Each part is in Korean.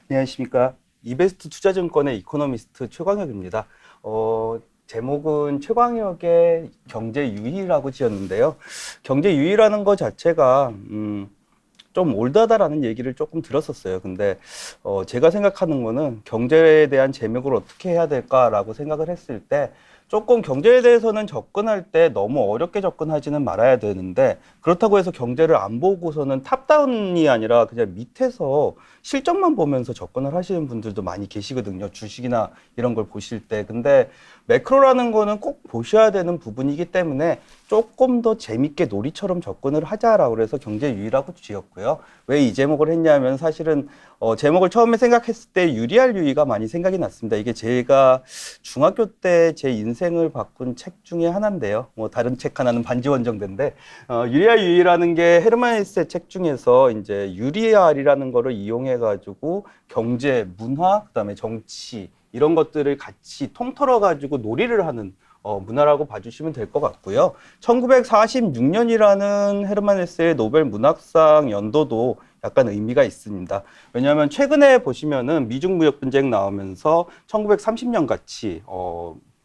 안녕하십니까. 이베스트 투자증권의 이코노미스트 최광혁입니다. 제목은 최광혁의 경제유희라고 지었는데요. 경제유희라는 것 자체가 좀 올드하다라는 얘기를 조금 들었었어요. 근데 제가 생각하는 거는 경제에 대한 제목을 어떻게 해야 될까라고 생각을 했을 때 조금 경제에 대해서는 접근할 때 너무 어렵게 접근하지는 말아야 되는데, 그렇다고 해서 경제를 안 보고서는 탑다운이 아니라 그냥 밑에서 실적만 보면서 접근을 하시는 분들도 많이 계시거든요. 주식이나 이런 걸 보실 때. 근데 매크로라는 거는 꼭 보셔야 되는 부분이기 때문에 조금 더 재밌게 놀이처럼 접근을 하자라고 그래서 경제유희라고 지었고요. 왜 이 제목을 했냐면 사실은 제목을 처음에 생각했을 때 유리할 유희가 많이 생각이 났습니다. 이게 제가 중학교 때 제 인생을 바꾼 책 중에 하나인데요. 뭐 다른 책 하나는 반지원정대인데, 유리알 유희라는 게 헤르만 헤세의 책 중에서 이제 유리알이라는 거를 이용해 가지고 경제, 문화, 그다음에 정치 이런 것들을 같이 통틀어 가지고 놀이를 하는 문화라고 봐주시면 될 것 같고요. 1946년이라는 헤르만 헤세의 노벨 문학상 연도도 약간 의미가 있습니다. 왜냐하면 최근에 보시면은 미중 무역 분쟁 나오면서 1930년 같이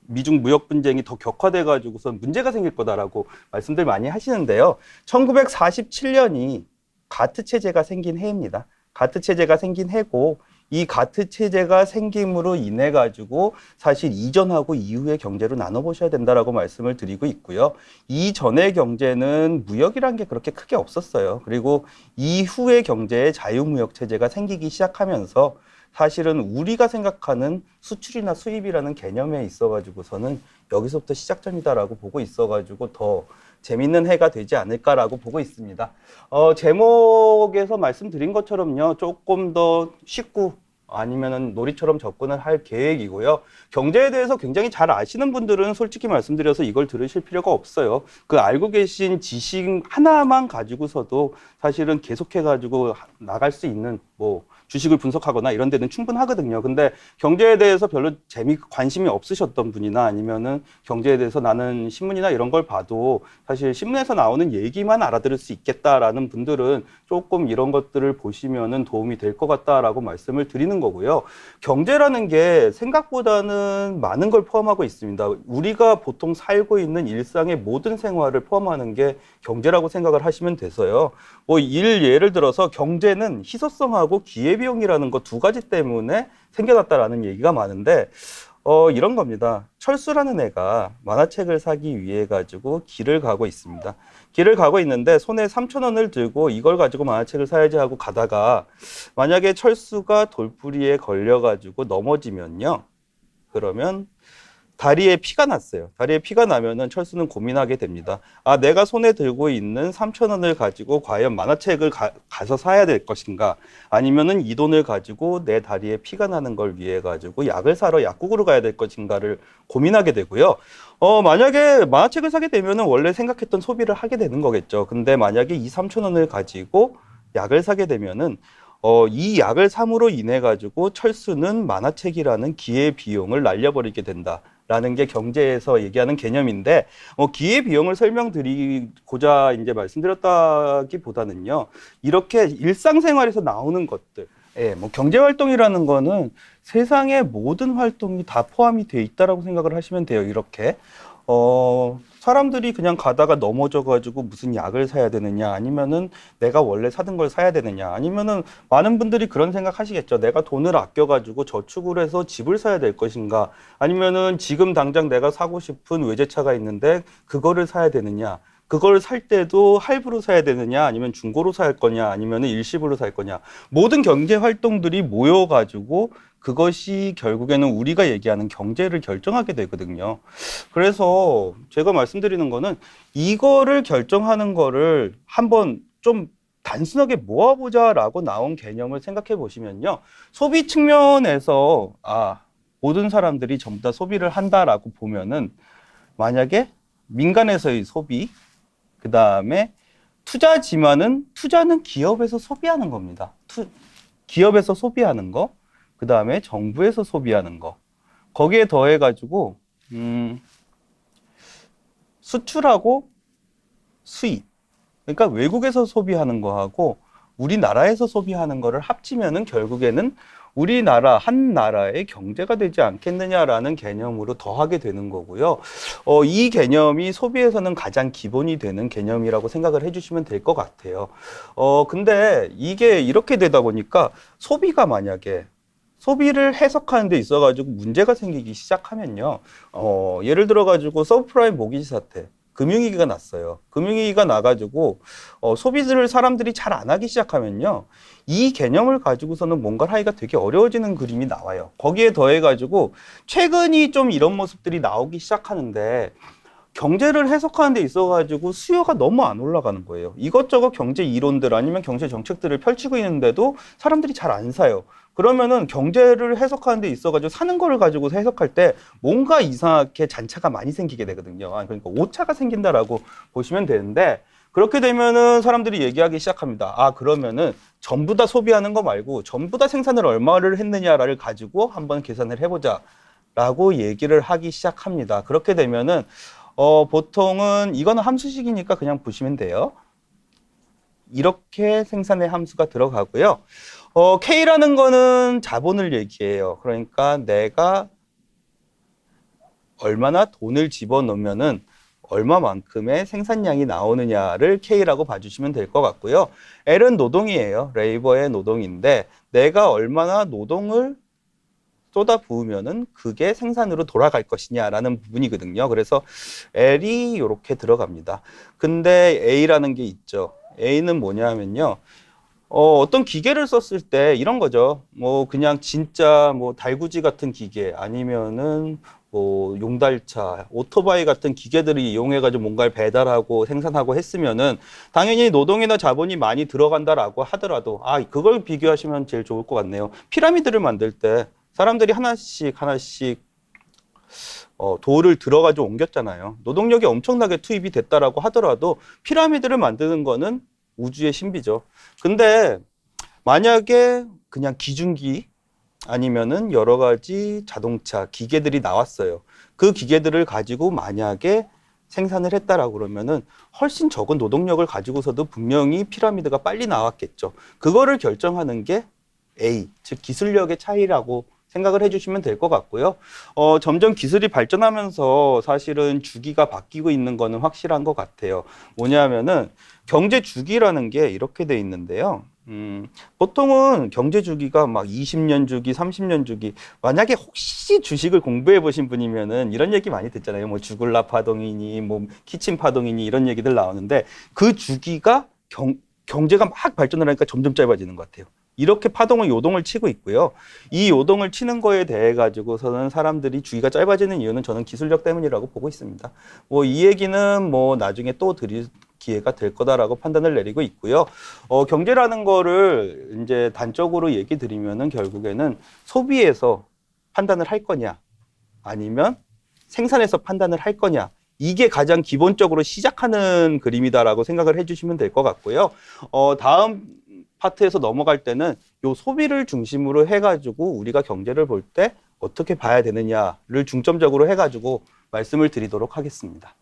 미중 무역 분쟁이 더 격화돼 가지고서 문제가 생길 거다라고 말씀들 많이 하시는데요. 1947년이 가트 체제가 생긴 해입니다. 가트 체제가 생긴 해고, 이 가트 체제가 생김으로 인해 가지고 사실 이전하고 이후의 경제로 나눠 보셔야 된다라고 말씀을 드리고 있고요. 이전의 경제는 무역이란 게 그렇게 크게 없었어요. 그리고 이후의 경제에 자유무역 체제가 생기기 시작하면서 사실은 우리가 생각하는 수출이나 수입이라는 개념에 있어 가지고서는 여기서부터 시작점이다라고 보고 있어 가지고 더 재밌는 해가 되지 않을까라고 보고 있습니다. 제목에서 말씀드린 것처럼요, 조금 더 쉽고 아니면은 놀이처럼 접근을 할 계획이고요. 경제에 대해서 굉장히 잘 아시는 분들은 솔직히 말씀드려서 이걸 들으실 필요가 없어요. 그 알고 계신 지식 하나만 가지고서도 사실은 계속해가지고 나갈 수 있는 뭐 주식을 분석하거나 이런 데는 충분하거든요. 근데 경제에 대해서 별로 관심이 없으셨던 분이나 아니면은 경제에 대해서 나는 신문이나 이런 걸 봐도 사실 신문에서 나오는 얘기만 알아들을 수 있겠다라는 분들은 조금 이런 것들을 보시면은 도움이 될 것 같다라고 말씀을 드리는 거고요. 경제라는 게 생각보다는 많은 걸 포함하고 있습니다. 우리가 보통 살고 있는 일상의 모든 생활을 포함하는 게 경제라고 생각을 하시면 돼서요. 뭐 예를 들어서 경제는 희소성하고 기회비용이라는 거 두 가지 때문에 생겨났다라는 얘기가 많은데, 이런 겁니다. 철수라는 애가 만화책을 사기 위해 가지고 길을 가고 있습니다. 길을 가고 있는데 손에 3,000원을 들고 이걸 가지고 만화책을 사야지 하고 가다가 만약에 철수가 돌부리에 걸려 가지고 넘어지면요. 그러면 다리에 피가 났어요. 다리에 피가 나면은 철수는 고민하게 됩니다. 아, 내가 손에 들고 있는 3,000원을 가지고 과연 만화책을 가서 사야 될 것인가? 아니면은 이 돈을 가지고 내 다리에 피가 나는 걸 위해 가지고 약을 사러 약국으로 가야 될 것인가를 고민하게 되고요. 만약에 만화책을 사게 되면은 원래 생각했던 소비를 하게 되는 거겠죠. 근데 만약에 이 3,000원을 가지고 약을 사게 되면은 이 약을 삼으로 인해 가지고 철수는 만화책이라는 기회 비용을 날려버리게 된다. 라는 게 경제에서 얘기하는 개념인데, 기회 비용을 설명드리고자 이제 말씀드렸다기보다는요, 이렇게 일상생활에서 나오는 것들, 예, 뭐 경제 활동이라는 거는 세상의 모든 활동이 다 포함이 돼 있다라고 생각을 하시면 돼요. 이렇게 사람들이 그냥 가다가 넘어져가지고 무슨 약을 사야 되느냐, 아니면은 내가 원래 사던 걸 사야 되느냐, 아니면은 많은 분들이 그런 생각 하시겠죠. 내가 돈을 아껴가지고 저축을 해서 집을 사야 될 것인가, 아니면은 지금 당장 내가 사고 싶은 외제차가 있는데 그거를 사야 되느냐, 그걸 살 때도 할부로 사야 되느냐, 아니면 중고로 살 거냐, 아니면 일시불로 살 거냐. 모든 경제 활동들이 모여가지고 그것이 결국에는 우리가 얘기하는 경제를 결정하게 되거든요. 그래서 제가 말씀드리는 거는 이거를 결정하는 거를 한번 좀 단순하게 모아보자라고 나온 개념을 생각해 보시면요. 소비 측면에서, 모든 사람들이 전부 다 소비를 한다라고 보면은 만약에 민간에서의 소비, 그 다음에 투자는 기업에서 소비하는 겁니다. 기업에서 소비하는 거, 그 다음에 정부에서 소비하는 거. 거기에 더해가지고, 수출하고 수입. 그러니까 외국에서 소비하는 거하고 우리나라에서 소비하는 거를 합치면은 결국에는 우리나라 한 나라의 경제가 되지 않겠느냐라는 개념으로 더하게 되는 거고요. 이 개념이 소비에서는 가장 기본이 되는 개념이라고 생각을 해주시면 될 것 같아요. 근데 이게 이렇게 되다 보니까 소비가 만약에 소비를 해석하는 데 있어가지고 문제가 생기기 시작하면요. 예를 들어가지고 서브프라임 모기지 사태. 금융위기가 났어요. 금융위기가 나가지고 소비를 사람들이 잘 안 하기 시작하면요. 이 개념을 가지고서는 뭔가를 하기가 되게 어려워지는 그림이 나와요. 거기에 더해가지고 최근이 좀 이런 모습들이 나오기 시작하는데 경제를 해석하는 데 있어가지고 수요가 너무 안 올라가는 거예요. 이것저것 경제 이론들 아니면 경제 정책들을 펼치고 있는데도 사람들이 잘 안 사요. 그러면은 경제를 해석하는 데 있어가지고 사는 거를 가지고 해석할 때 뭔가 이상하게 잔차가 많이 생기게 되거든요. 그러니까 오차가 생긴다라고 보시면 되는데 그렇게 되면은 사람들이 얘기하기 시작합니다. 그러면은 전부 다 소비하는 거 말고 전부 다 생산을 얼마를 했느냐를 가지고 한번 계산을 해보자 라고 얘기를 하기 시작합니다. 그렇게 되면은 보통은 이거는 함수식이니까 그냥 보시면 돼요. 이렇게 생산의 함수가 들어가고요. K라는 거는 자본을 얘기해요. 그러니까 내가 얼마나 돈을 집어넣으면은 얼마만큼의 생산량이 나오느냐를 K라고 봐주시면 될 것 같고요. L은 노동이에요. 레이버의 노동인데 내가 얼마나 노동을 쏟아 부으면은 그게 생산으로 돌아갈 것이냐라는 부분이거든요. 그래서 L이 이렇게 들어갑니다. 근데 A라는 게 있죠. A는 뭐냐면요. 어떤 기계를 썼을 때 이런 거죠. 뭐 그냥 진짜 뭐 달구지 같은 기계 아니면은 뭐 용달차, 오토바이 같은 기계들을 이용해가지고 뭔가를 배달하고 생산하고 했으면은 당연히 노동이나 자본이 많이 들어간다라고 하더라도 그걸 비교하시면 제일 좋을 것 같네요. 피라미드를 만들 때 사람들이 하나씩 돌을 들어가지고 옮겼잖아요. 노동력이 엄청나게 투입이 됐다라고 하더라도 피라미드를 만드는 거는 우주의 신비죠. 근데 만약에 그냥 기중기 아니면은 여러 가지 자동차, 기계들이 나왔어요. 그 기계들을 가지고 만약에 생산을 했다라고 그러면은 훨씬 적은 노동력을 가지고서도 분명히 피라미드가 빨리 나왔겠죠. 그거를 결정하는 게 A, 즉 기술력의 차이라고 생각을 해주시면 될 것 같고요. 점점 기술이 발전하면서 사실은 주기가 바뀌고 있는 거는 확실한 것 같아요. 뭐냐면은 경제 주기라는 게 이렇게 돼 있는데요. 보통은 경제 주기가 막 20년 주기, 30년 주기. 만약에 혹시 주식을 공부해 보신 분이면은 이런 얘기 많이 듣잖아요. 뭐 주글라 파동이니, 뭐 키친 파동이니 이런 얘기들 나오는데 그 주기가 경제가 막 발전을 하니까 점점 짧아지는 것 같아요. 이렇게 파동을 요동을 치고 있고요. 이 요동을 치는 거에 대해 가지고서는 사람들이 주기가 짧아지는 이유는 저는 기술력 때문이라고 보고 있습니다. 뭐 이 얘기는 뭐 나중에 또 드릴 기회가 될 거다라고 판단을 내리고 있고요. 경제라는 거를 이제 단적으로 얘기 드리면은 결국에는 소비에서 판단을 할 거냐 아니면 생산에서 판단을 할 거냐 이게 가장 기본적으로 시작하는 그림이다라고 생각을 해주시면 될 것 같고요. 다음 파트에서 넘어갈 때는 요 소비를 중심으로 해가지고 우리가 경제를 볼 때 어떻게 봐야 되느냐를 중점적으로 해가지고 말씀을 드리도록 하겠습니다.